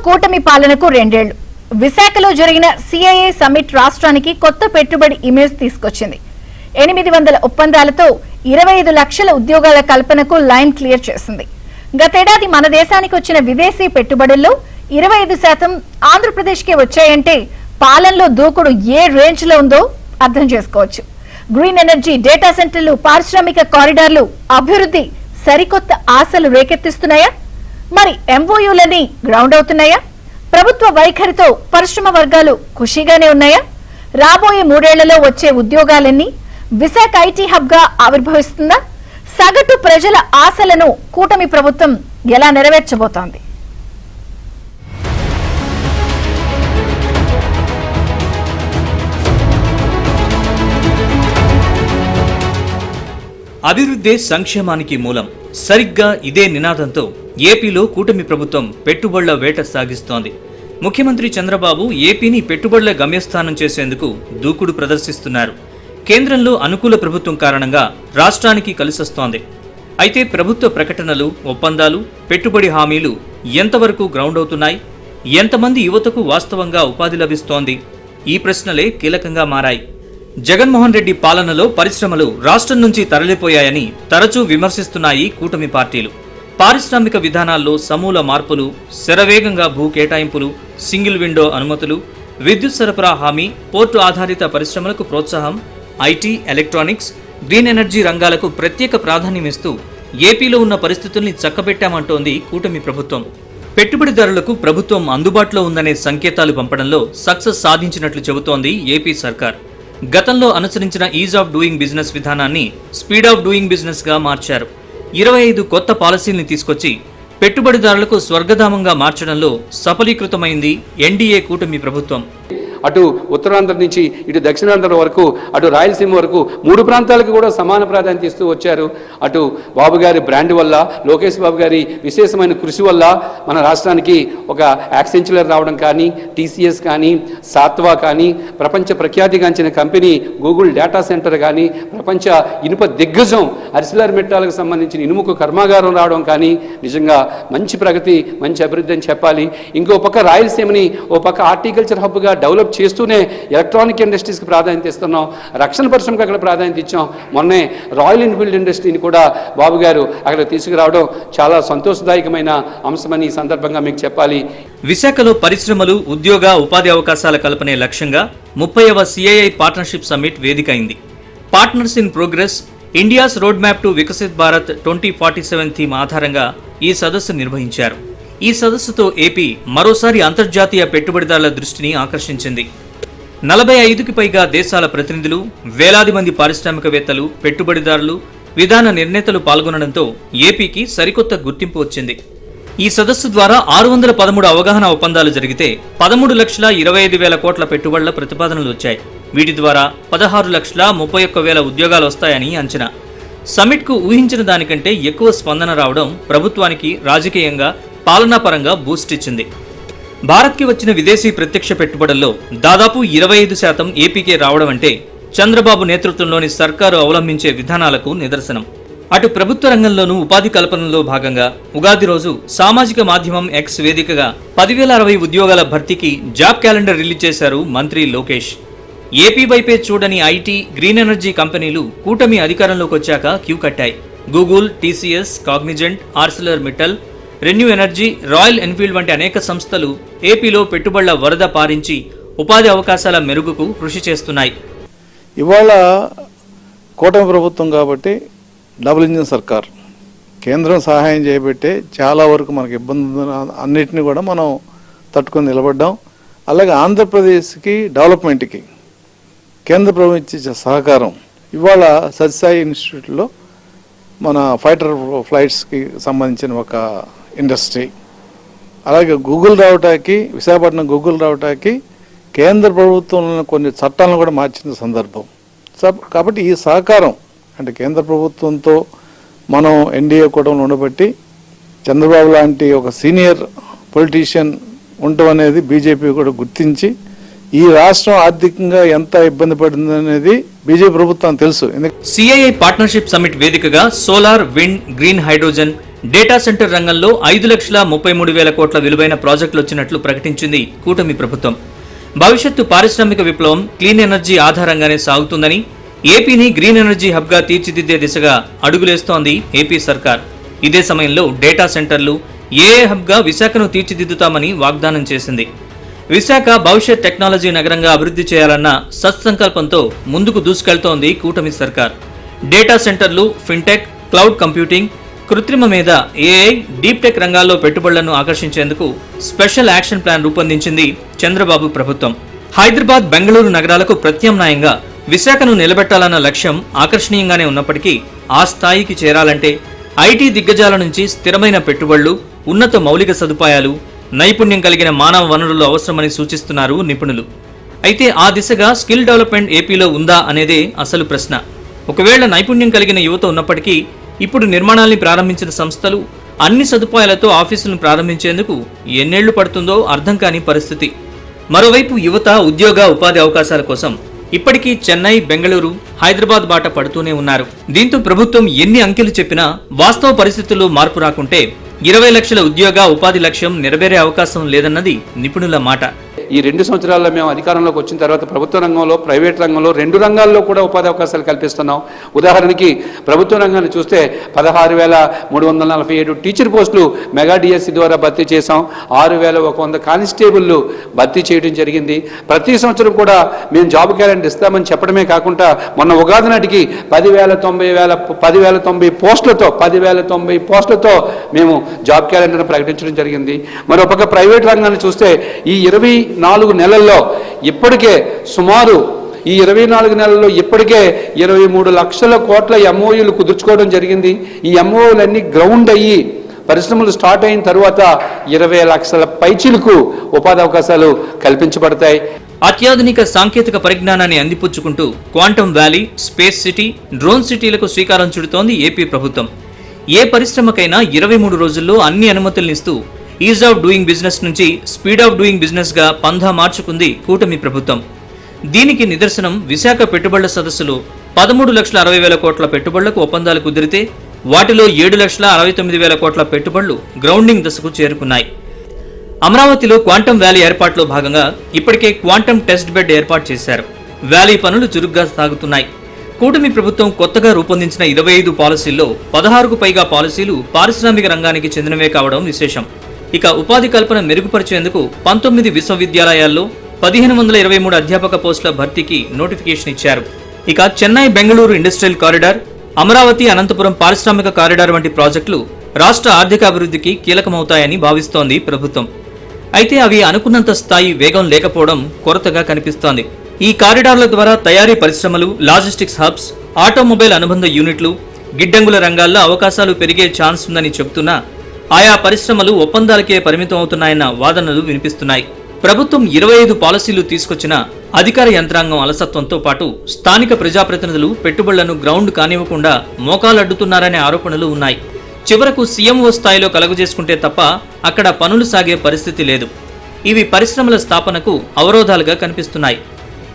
కూటమి పాలనకు 2 ఏళ్లు. విశాఖలో జరిగిన సిఐఏ సమ్మిట్ రాష్ట్రానికి కొత్త పెట్టుబడి ఇమేజ్ తీసుకొచ్చింది. 800 ఒప్పందాలతో 25 లక్షల ఉద్యోగాల కల్పనకు లైన్ క్లియర్ చేసింది. గతేడాది మన దేశానికి వచ్చిన విదేశీ పెట్టుబడుల్లో 25% ఆంధ్రప్రదేశ్కే వచ్చాయంటే పాలనలో దూకుడు ఏ రేంజ్ లో ఉందో అర్థం చేసుకోవచ్చు. గ్రీన్ ఎనర్జీ, డేటా సెంటర్లు, పారిశ్రామిక కారిడార్లు అభివృద్ధి సరికొత్త ఆశలు రేకెత్తిస్తున్నాయా? మరి ఎంఓయూలని గ్రౌండ్ అవుతున్నాయా? ప్రభుత్వ వైఖరితో పరిశ్రమ వర్గాలు ఖుషీగానే ఉన్నాయా? రాబోయే 3 ఏళ్లలో వచ్చే ఉద్యోగాలన్నీ విశాఖ ఐటీ హబ్ గా ఆవిర్భవిస్తుందా? సగటు ప్రజల ఆశలను కూటమి ప్రభుత్వం ఎలా నెరవేర్చబోతోంది? అభివృద్ధి సంక్షేమానికి మూలం. సరిగ్గా ఇదే నినాదంతో ఏపీలో కూటమి ప్రభుత్వం పెట్టుబడుల వేట సాగిస్తోంది. ముఖ్యమంత్రి చంద్రబాబు ఏపీని పెట్టుబడుల గమ్యస్థానం చేసేందుకు దూకుడు ప్రదర్శిస్తున్నారు. కేంద్రంలో అనుకూల ప్రభుత్వం కారణంగా రాష్ట్రానికి కలిసొస్తోంది. అయితే ప్రభుత్వ ప్రకటనలు, ఒప్పందాలు, పెట్టుబడి హామీలు ఎంతవరకు గ్రౌండ్ అవుతున్నాయి? ఎంతమంది యువతకు వాస్తవంగా ఉపాధి లభిస్తోంది? ఈ ప్రశ్నలే కీలకంగా మారాయి. జగన్మోహన్ రెడ్డి పాలనలో పరిశ్రమలు రాష్ట్రం నుంచి తరలిపోయాయని తరచూ విమర్శిస్తున్నాయి కూటమి పార్టీలు. పారిశ్రామిక విధానాల్లో సమూల మార్పులు, శరవేగంగా భూ కేటాయింపులు, సింగిల్ విండో అనుమతులు, విద్యుత్ సరఫరా హామీ, పోర్టు ఆధారిత పరిశ్రమలకు ప్రోత్సాహం, ఐటీ, ఎలక్ట్రానిక్స్, గ్రీన్ ఎనర్జీ రంగాలకు ప్రత్యేక ప్రాధాన్యమిస్తూ ఏపీలో ఉన్న పరిస్థితుల్ని చక్కబెట్టామంటోంది కూటమి ప్రభుత్వం. పెట్టుబడిదారులకు ప్రభుత్వం అందుబాటులో ఉందనే సంకేతాలు పంపడంలో సక్సెస్ సాధించినట్లు చెబుతోంది ఏపీ సర్కార్. గతంలో అనుసరించిన ఈజ్ ఆఫ్ డూయింగ్ బిజినెస్ విధానాన్ని స్పీడ్ ఆఫ్ డూయింగ్ బిజినెస్ గా మార్చారు. 25 కొత్త పాలసీల్ని తీసుకొచ్చి పెట్టుబడిదారులకు స్వర్గధామంగా మార్చడంలో సఫలీకృతమైంది ఎన్డీఏ కూటమి ప్రభుత్వం. అటు ఉత్తరాంధ్ర నుంచి ఇటు దక్షిణాంధ్ర వరకు, అటు రాయలసీమ వరకు 3 ప్రాంతాలకు కూడా సమాన ప్రాధాన్యత ఇస్తూ వచ్చారు. అటు బాబు గారి బ్రాండ్ వల్ల, లోకేష్ బాబు గారి విశేషమైన కృషి వల్ల మన రాష్ట్రానికి ఒక యాక్సెంచులర్ రావడం కానీ, టీసీఎస్ కానీ, సాత్వా కానీ, ప్రపంచ ప్రఖ్యాతిగాంచిన కంపెనీ గూగుల్ డేటా సెంటర్ కానీ, ప్రపంచ ఇనుప దిగ్గజం అరిసిలార్ మెట్టాలకు సంబంధించిన ఇనుముకు కర్మాగారం రావడం కానీ నిజంగా మంచి ప్రగతి, మంచి అభివృద్ధి అని చెప్పాలి. ఇంకో పక్క రాయలసీమని ఓ పక్క హార్టికల్చర్ హబ్గా డెవలప్ చేస్తూనే ఎలక్ట్రానిక్ ఇండస్ట్రీస్కి ప్రాధాన్యత ఇస్తున్నాం, రక్షణ పరిశ్రమకు అక్కడ ప్రాధాన్యత ఇచ్చాం. మొన్నే రాయల్ ఎన్ఫీల్డ్ ఇండస్ట్రీని కూడా బాబు గారు అక్కడ తీసుకురావడం చాలా సంతోషదాయకమైన అంశమని ఈ సందర్భంగా మీకు చెప్పాలి. విశాఖలో పరిశ్రమలు, ఉద్యోగ, ఉపాధి అవకాశాల కల్పనే లక్ష్యంగా 30వ సిఐఐ పార్ట్నర్షిప్ సమ్మిట్ వేదికైంది. Partners in progress, India's road map to Viksit Bharat 2047 theme ఆధారంగా ఈ సదస్సు నిర్వహించారు. ఈ సదస్సుతో ఏపీ మరోసారి అంతర్జాతీయ పెట్టుబడిదారుల దృష్టిని ఆకర్షించింది. 45కి పైగా దేశాల ప్రతినిధులు, వేలాది మంది పారిశ్రామికవేత్తలు, పెట్టుబడిదారులు, విధాన నిర్ణేతలు పాల్గొనడంతో ఏపీకి సరికొత్త గుర్తింపు వచ్చింది. ఈ సదస్సు ద్వారా 613 అవగాహన ఒప్పందాలు జరిగితే 13,25,000 కోట్ల పెట్టుబడుల ప్రతిపాదనలు వచ్చాయి. వీటి ద్వారా 16,31,000 ఉద్యోగాలు వస్తాయని అంచనా. సమ్మిట్కు ఊహించిన దానికంటే ఎక్కువ స్పందన రావడం ప్రభుత్వానికి రాజకీయంగా, పాలనాపరంగా బూస్ట్ ఇచ్చింది. భారత్కి వచ్చిన విదేశీ ప్రత్యక్ష పెట్టుబడుల్లో దాదాపు 25% ఏపీకే రావడం అంటే చంద్రబాబు నేతృత్వంలోని సర్కారు అవలంబించే విధానాలకు నిదర్శనం. అటు ప్రభుత్వ రంగంలోనూ ఉపాధి కల్పనలో భాగంగా ఉగాది రోజు సామాజిక మాధ్యమం ఎక్స్ వేదికగా 10,060 ఉద్యోగాల భర్తీకి జాబ్ క్యాలెండర్ రిలీజ్ చేశారు మంత్రి లోకేష్. ఏపీ వైపే చూడని ఐటీ, గ్రీన్ ఎనర్జీ కంపెనీలు కూటమి అధికారంలోకి వచ్చాక క్యూ కట్టాయి. Google, TCS, Cognizant, Arcelor Mittal, ReNew energy, Royal Enfield వంటి అనేక సంస్థలు ఏపీలో పెట్టుబడుల వరద పారించి ఉపాధి అవకాశాల మెరుగుకు కృషి చేస్తున్నాయి. ఇవాళ కూటమి ప్రభుత్వం కాబట్టి డబుల్ ఇంజిన్ సర్కార్, కేంద్రం సహాయం చేయబట్టే చాలా వరకు మనకు ఇబ్బంది అన్నిటిని కూడా మనం తట్టుకొని నిలబడ్డాం. అలాగే ఆంధ్రప్రదేశ్కి డెవలప్మెంట్కి కేంద్ర ప్రభుత్వం ఇచ్చే సహకారం ఇవాళ సత్యసాయి ఇన్స్టిట్యూట్లో మన ఫైటర్ ఫ్లైట్స్కి సంబంధించిన ఒక ఇండస్ట్రీ, అలాగే గూగుల్ రావటానికి, విశాఖపట్నం గూగుల్ రావటానికి కేంద్ర ప్రభుత్వంలో కొన్ని చట్టాలను కూడా మార్చిన సందర్భం. కాబట్టి ఈ సహకారం అంటే కేంద్ర ప్రభుత్వంతో మనం ఎన్డీఏ కూటమిలో ఉండబట్టి చంద్రబాబు లాంటి ఒక సీనియర్ పొలిటీషియన్ ఉండటం అనేది బీజేపీ కూడా గుర్తించి ఈ రాష్ట్రం ఆర్థికంగా ఎంత ఇబ్బంది పడిందనేది బీజేపీ ప్రభుత్వం తెలుసు. సిఐఐ పార్ట్నర్షిప్ సమ్మిట్ వేదికగా solar, wind, green hydrogen, data centre రంగంలో 5,33,000 కోట్ల విలువైన ప్రాజెక్టులు వచ్చినట్లు ప్రకటించింది కూటమి ప్రభుత్వం. భవిష్యత్తు పారిశ్రామిక విప్లవం క్లీన్ ఎనర్జీ ఆధారంగానే సాగుతుందని, ఏపీని గ్రీన్ ఎనర్జీ హబ్గా తీర్చిదిద్దే దిశగా అడుగులేస్తోంది ఏపీ సర్కార్. ఇదే సమయంలో డేటా సెంటర్లు ఏఏ హబ్గా విశాఖను తీర్చిదిద్దుతామని వాగ్దానం చేసింది. విశాఖ భవిష్యత్ టెక్నాలజీ నగరంగా అభివృద్ధి చేయాలన్న సత్సంకల్పంతో ముందుకు దూసుకెళ్తోంది కూటమి సర్కార్. డేటా సెంటర్లు, ఫిన్టెక్, క్లౌడ్ కంప్యూటింగ్, కృత్రిమ మీద ఏఐ, డీప్ టెక్ రంగాల్లో పెట్టుబడులను ఆకర్షించేందుకు స్పెషల్ యాక్షన్ ప్లాన్ రూపొందించింది చంద్రబాబు ప్రభుత్వం. హైదరాబాద్, బెంగళూరు నగరాలకు ప్రత్యామ్నాయంగా విశాఖను నిలబెట్టాలన్న లక్ష్యం ఆకర్షణీయంగానే ఉన్నప్పటికీ ఆ స్థాయికి చేరాలంటే ఐటీ దిగ్గజాల నుంచి స్థిరమైన పెట్టుబడులు, ఉన్నత మౌలిక సదుపాయాలు, నైపుణ్యం కలిగిన మానవ వనరులు అవసరమని సూచిస్తున్నారు నిపుణులు. అయితే ఆ దిశగా స్కిల్ డెవలప్మెంట్ ఏపీలో ఉందా అనేదే అసలు ప్రశ్న. ఒకవేళ నైపుణ్యం కలిగిన యువత ఉన్నప్పటికీ ఇప్పుడు నిర్మాణాల్ని ప్రారంభించిన సంస్థలు అన్ని సదుపాయాలతో ఆఫీసులను ప్రారంభించేందుకు ఎన్నేళ్లు పడుతుందో అర్థం కాని పరిస్థితి. మరోవైపు యువత ఉద్యోగ ఉపాధి అవకాశాల కోసం ఇప్పటికీ చెన్నై, బెంగళూరు, హైదరాబాద్ బాట పడుతూనే ఉన్నారు. దీంతో ప్రభుత్వం ఎన్ని అంకెలు చెప్పినా వాస్తవ పరిస్థితుల్లో మార్పు రాకుంటే 20 లక్షల ఉద్యోగ ఉపాధి లక్ష్యం నెరవేరే అవకాశం లేదన్నది నిపుణుల మాట. ఈ 2 సంవత్సరాల్లో మేము అధికారంలోకి వచ్చిన తర్వాత ప్రభుత్వ రంగంలో, ప్రైవేట్ రంగంలో 2 రంగాల్లో కూడా ఉపాధి అవకాశాలు కల్పిస్తున్నాం. ఉదాహరణకి ప్రభుత్వ రంగాన్ని చూస్తే 16,347 టీచర్ పోస్టులు మెగా డిఎస్సి ద్వారా భర్తీ చేశాం. 6,100 కానిస్టేబుల్లు భర్తీ చేయడం జరిగింది. ప్రతి సంవత్సరం కూడా మేము జాబ్ క్యాలెండర్ ఇస్తామని చెప్పడమే కాకుండా మొన్న ఉగాది నాటికి 10,090 పోస్టులతో మేము జాబ్ క్యాలెండర్ ప్రకటించడం జరిగింది. మరోపక్క ప్రైవేట్ రంగాన్ని చూస్తే ఈ 24 నెలల్లో ఇప్పటికే సుమారు 23 లక్షల కోట్ల ఎంఓయూలు కుదుర్చుకోవడం జరిగింది. ఈ ఎంఓయూలన్నీ గ్రౌండ్ అయ్యి పరిశ్రమలు స్టార్ట్ అయిన తర్వాత 20 లక్షల పైచిలకు ఉపాధి అవకాశాలు కల్పించబడతాయి. అత్యాధునిక సాంకేతిక పరిజ్ఞానాన్ని అందిపుచ్చుకుంటూ quantum valley, space city, drone సిటీలకు శ్రీకారం చుడుతోంది ఏపీ ప్రభుత్వం. ఏ పరిశ్రమకైనా 23 రోజుల్లో అన్ని అనుమతులనిస్తూ ఈజ్ ఆఫ్ డూయింగ్ బిజినెస్ నుంచి స్పీడ్ ఆఫ్ డూయింగ్ బిజినెస్ గా పంధా మార్చుకుంది కూటమి ప్రభుత్వం. దీనికి నిదర్శనం విశాఖ పెట్టుబడుల సదస్సులో 13,60,000 కోట్ల పెట్టుబడులకు ఒప్పందాలు కుదిరితే వాటిలో 7,69,000 కోట్ల పెట్టుబడులు గ్రౌండింగ్ దశకు చేరుకున్నాయి. అమరావతిలో క్వాంటమ్ వ్యాలీ ఏర్పాటులో భాగంగా ఇప్పటికే క్వాంటమ్ టెస్ట్ బెడ్ ఏర్పాటు చేశారు. వ్యాలీ పనులు చురుగ్గా సాగుతున్నాయి. కూటమి ప్రభుత్వం కొత్తగా రూపొందించిన 25 పాలసీల్లో 16కు పైగా పాలసీలు పారిశ్రామిక రంగానికి చెందినవే కావడం విశేషం. ఇక ఉపాధి కల్పన మెరుగుపరిచేందుకు 19 విశ్వవిద్యాలయాల్లో 1,523 అధ్యాపక పోస్టుల భర్తీకి నోటిఫికేషన్ ఇచ్చారు. ఇక చెన్నై, బెంగళూరు ఇండస్ట్రియల్ కారిడార్, అమరావతి, అనంతపురం పారిశ్రామిక కారిడార్ వంటి ప్రాజెక్టులు రాష్ట్ర ఆర్థికాభివృద్ధికి కీలకమవుతాయని భావిస్తోంది ప్రభుత్వం. అయితే అవి అనుకున్నంత స్థాయి వేగం లేకపోవడం కొరతగా కనిపిస్తోంది. ఈ కారిడార్ల ద్వారా తయారీ పరిశ్రమలు, లాజిస్టిక్స్ హబ్స్, ఆటోమొబైల్ అనుబంధ యూనిట్లు, గిడ్డంగుల రంగాల్లో అవకాశాలు పెరిగే ఛాన్స్ ఉందని చెబుతున్నా ఆయా పరిశ్రమలు ఒప్పందాలకే పరిమితం అవుతున్నాయన్న వాదనలు వినిపిస్తున్నాయి. ప్రభుత్వం 25 పాలసీలు తీసుకొచ్చిన అధికార యంత్రాంగం అలసత్వంతో పాటు స్థానిక ప్రజాప్రతినిధులు పెట్టుబడులను గ్రౌండ్ కానివ్వకుండా మోకాలడ్డుతున్నారనే ఆరోపణలు ఉన్నాయి. చివరకు సీఎంఓ స్థాయిలో కలుగజేసుకుంటే తప్ప అక్కడ పనులు సాగే పరిస్థితి లేదు. ఇవి పరిశ్రమల స్థాపనకు అవరోధాలుగా కనిపిస్తున్నాయి.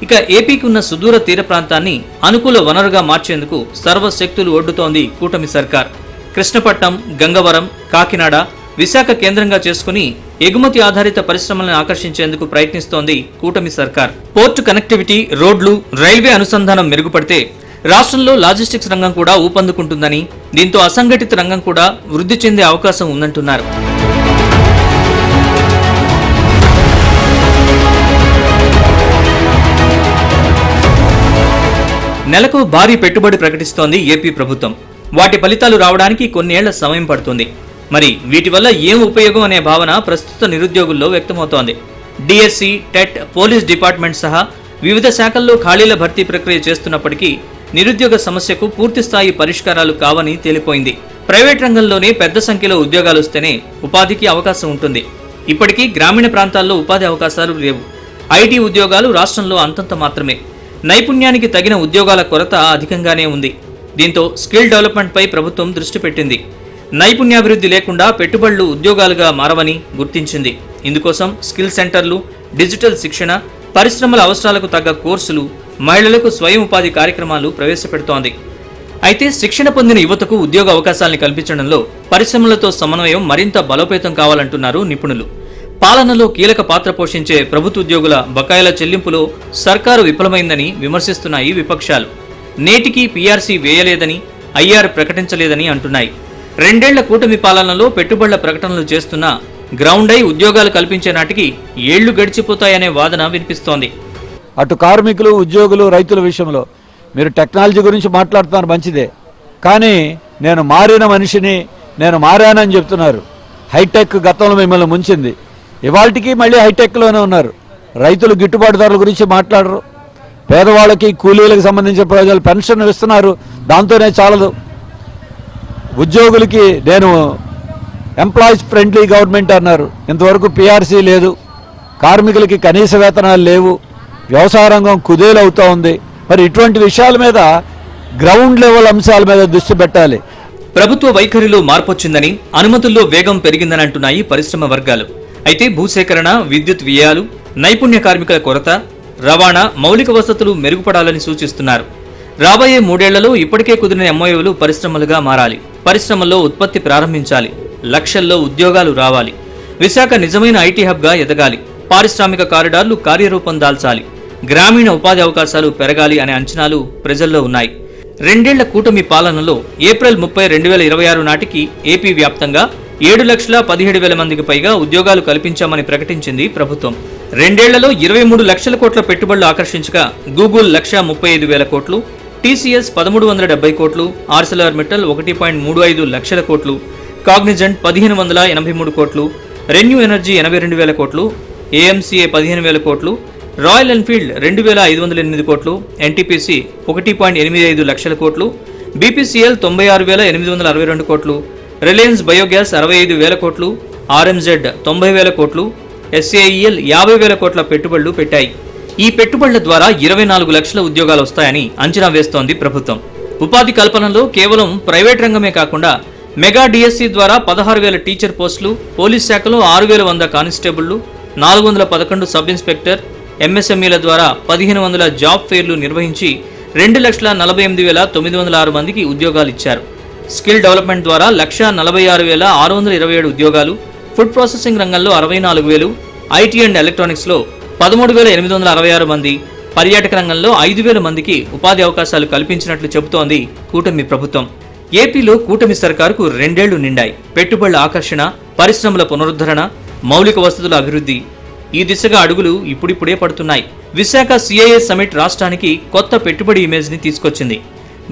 ఇక ఏపీకి ఉన్న సుదూర తీర ప్రాంతాన్ని అనుకూల వనరుగా మార్చేందుకు సర్వశక్తులు ఒడ్డుతోంది కూటమి సర్కార్. కృష్ణపట్నం, గంగవరం, కాకినాడ, విశాఖ కేంద్రంగా చేసుకుని ఎగుమతి ఆధారిత పరిశ్రమలను ఆకర్షించేందుకు ప్రయత్నిస్తోంది కూటమి సర్కార్. పోర్టు కనెక్టివిటీ, రోడ్లు, రైల్వే అనుసంధానం మెరుగుపడితే రాష్ట్రంలో లాజిస్టిక్స్ రంగం కూడా ఊపందుకుంటుందని, దీంతో అసంఘటిత రంగం కూడా వృద్ధి చెందే అవకాశం ఉందంటున్నారు. నెలకు భారీ పెట్టుబడి ప్రకటిస్తోంది ఏపీ ప్రభుత్వం. వాటి ఫలితాలు రావడానికి కొన్నేళ్ల సమయం పడుతుంది. మరి వీటి వల్ల ఏం ఉపయోగం అనే భావన ప్రస్తుత నిరుద్యోగుల్లో వ్యక్తమవుతోంది. డిఎస్సి, టెట్, పోలీస్ డిపార్ట్మెంట్ సహా వివిధ శాఖల్లో ఖాళీల భర్తీ ప్రక్రియ చేస్తున్నప్పటికీ నిరుద్యోగ సమస్యకు పూర్తిస్థాయి పరిష్కారాలు కావని తేలిపోయింది. ప్రైవేట్ రంగంలోనే పెద్ద సంఖ్యలో ఉద్యోగాలు వస్తేనే ఉపాధికి అవకాశం ఉంటుంది. ఇప్పటికీ గ్రామీణ ప్రాంతాల్లో ఉపాధి అవకాశాలు లేవు. ఐటీ ఉద్యోగాలు రాష్ట్రంలో అంతంత మాత్రమే. నైపుణ్యానికి తగిన ఉద్యోగాల కొరత అధికంగానే ఉంది. దీంతో స్కిల్ డెవలప్మెంట్ పై ప్రభుత్వం దృష్టి పెట్టింది. నైపుణ్యాభివృద్ధి లేకుండా పెట్టుబడులు ఉద్యోగాలుగా మారవని గుర్తించింది. ఇందుకోసం స్కిల్ సెంటర్లు, డిజిటల్ శిక్షణ, పరిశ్రమల అవసరాలకు తగ్గ కోర్సులు, మహిళలకు స్వయం ఉపాధి కార్యక్రమాలు ప్రవేశపెడుతోంది. అయితే శిక్షణ పొందిన యువతకు ఉద్యోగ అవకాశాలను కల్పించడంలో పరిశ్రమలతో సమన్వయం మరింత బలోపేతం కావాలంటున్నారు నిపుణులు. పాలనలో కీలక పాత్ర పోషించే ప్రభుత్వ ఉద్యోగుల బకాయిల చెల్లింపులో సర్కారు విఫలమైందని విమర్శిస్తున్నాయి విపక్షాలు. నేటికి పీఆర్సీ వేయలేదని, ఐఆర్ ప్రకటించలేదని అంటున్నాయి. 2 ఏళ్ల కూటమి పాలనలో పెట్టుబడుల ప్రకటనలు చేస్తున్నా గ్రౌండ్ అయి ఉద్యోగాలు కల్పించే నాటికి ఏళ్లు గడిచిపోతాయనే వాదన వినిపిస్తోంది. అటు కార్మికులు, ఉద్యోగులు, రైతుల విషయంలో మీరు టెక్నాలజీ గురించి మాట్లాడుతున్నారు, మంచిదే. కానీ నేను మారిన మనిషిని, నేను మారానని చెప్తున్నారు. హైటెక్ గతంలో మిమ్మల్ని ముంచింది, ఇవాళకి మళ్ళీ హైటెక్లోనే ఉన్నారు. రైతులు గిట్టుబాటు ధరల గురించి మాట్లాడరు. పేదవాళ్ళకి, కూలీలకు సంబంధించిన ప్రయోజనాలు, పెన్షన్ ఇస్తున్నారు, దాంతోనే చాలదు. ఉద్యోగులకి నేను ఎంప్లాయీస్ ఫ్రెండ్లీ గవర్నమెంట్ అన్నారు, ఇంతవరకు పీఆర్సీ లేదు. కార్మికులకి కనీస వేతనాలు లేవు. వ్యవసాయ రంగం కుదేలవుతూ ఉంది. మరి ఇటువంటి విషయాల మీద, గ్రౌండ్ లెవెల్ అంశాల మీద దృష్టి పెట్టాలి. ప్రభుత్వ వైఖరిలో మార్పొచ్చిందని, అనుమతుల్లో వేగం పెరిగిందని అంటున్నాయి పరిశ్రమ వర్గాలు. అయితే భూసేకరణ, విద్యుత్ వ్యయాలు, నైపుణ్య కార్మికుల కొరత, రవాణా, మౌలిక వసతులు మెరుగుపడాలని సూచిస్తున్నారు. రాబోయే 3 ఏళ్లలో ఇప్పటికే కుదిరిన ఎంఓయూలు పరిశ్రమలుగా మారాలి. పరిశ్రమల్లో ఉత్పత్తి ప్రారంభించాలి. లక్షల్లో ఉద్యోగాలు రావాలి. విశాఖ నిజమైన ఐటీ హబ్గా ఎదగాలి. పారిశ్రామిక కారిడార్లు కార్యరూపం దాల్చాలి. గ్రామీణ ఉపాధి అవకాశాలు పెరగాలి అనే అంచనాలు ప్రజల్లో ఉన్నాయి. 2 ఏళ్ల కూటమి పాలనలో ఏప్రిల్ 30, 2026 నాటికి ఏపీ వ్యాప్తంగా 7,17,000 మందికి పైగా ఉద్యోగాలు కల్పించామని ప్రకటించింది ప్రభుత్వం. 2 ఏళ్లలో 23 లక్షల కోట్ల పెట్టుబడులు ఆకర్షించగా గూగుల్ 1,35,000 కోట్లు, టీసీఎస్ 1,370 కోట్లు, ఆర్సెలర్ మిట్టల్ 1.35 లక్షల కోట్లు, కాగ్నిజెంట్ 1,583 కోట్లు, రెన్యూ ఎనర్జీ 82,000 కోట్లు, ఏఎంసీఏ 15,000 కోట్లు, రాయల్ ఎన్ఫీల్డ్ 2,508 కోట్లు, ఎన్టీపీసీ 1.85 లక్షల కోట్లు, బీపీసీఎల్ 96,862 కోట్లు, రిలయన్స్ బయోగ్యాస్ 65,000 కోట్లు, ఆర్ఎంజెడ్ 90,000 కోట్లు, ఎస్ఏఈఎల్ 50,000 కోట్ల పెట్టుబడులు పెట్టాయి. ఈ పెట్టుబడుల ద్వారా 24 లక్షల ఉద్యోగాలు వస్తాయని అంచనా వేస్తోంది ప్రభుత్వం. ఉపాధి కల్పనలో కేవలం ప్రైవేట్ రంగమే కాకుండా మెగా డిఎస్సీ ద్వారా 16,000 టీచర్ పోస్టులు, పోలీస్ శాఖలో 6,100 కానిస్టేబుళ్లు, 411 సబ్ ఇన్స్పెక్టర్, ఎంఎస్ఎంఈల ద్వారా 1,500 జాబ్ ఫెయిర్లు నిర్వహించి 2,48,906 మందికి ఉద్యోగాలు ఇచ్చారు. స్కిల్ డెవలప్మెంట్ ద్వారా 1,46,627 ఉద్యోగాలు, ఫుడ్ ప్రాసెసింగ్ రంగంలో 64,000, ఐటీ అండ్ ఎలక్ట్రానిక్స్లో 13,866 మంది, పర్యాటక రంగంలో 5,000 మందికి ఉపాధి అవకాశాలు కల్పించినట్లు చెబుతోంది కూటమి ప్రభుత్వం. ఏపీలో కూటమి సర్కారుకు 2 ఏళ్లు నిండాయి. పెట్టుబడుల ఆకర్షణ, పరిశ్రమల పునరుద్ధరణ, మౌలిక వసతుల అభివృద్ధి, ఈ దిశగా అడుగులు ఇప్పుడిప్పుడే పడుతున్నాయి. విశాఖ సిఐఏ సమిట్ రాష్ట్రానికి కొత్త పెట్టుబడి ఇమేజ్ ని తీసుకొచ్చింది.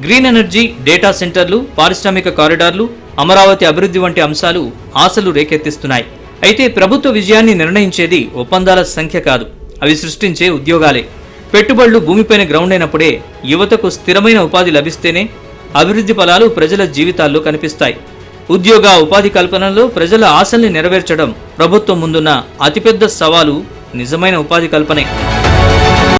గ్రీన్ ఎనర్జీ, డేటా సెంటర్లు, పారిశ్రామిక కారిడార్లు, అమరావతి అభివృద్ధి వంటి అంశాలు ఆశలు రేకెత్తిస్తున్నాయి. అయితే ప్రభుత్వ విజయాన్ని నిర్ణయించేది ఒప్పందాల సంఖ్య కాదు, అవి సృష్టించే ఉద్యోగాలే. పెట్టుబడులు భూమిపైన గ్రౌండ్ అయినప్పుడే, యువతకు స్థిరమైన ఉపాధి లభిస్తేనే అభివృద్ధి ఫలాలు ప్రజల జీవితాల్లో కనిపిస్తాయి. ఉద్యోగ, ఉపాధి కల్పనలో ప్రజల ఆశల్ని నెరవేర్చడం ప్రభుత్వం ముందున్న అతిపెద్ద సవాలు నిజమైన ఉపాధి కల్పనే.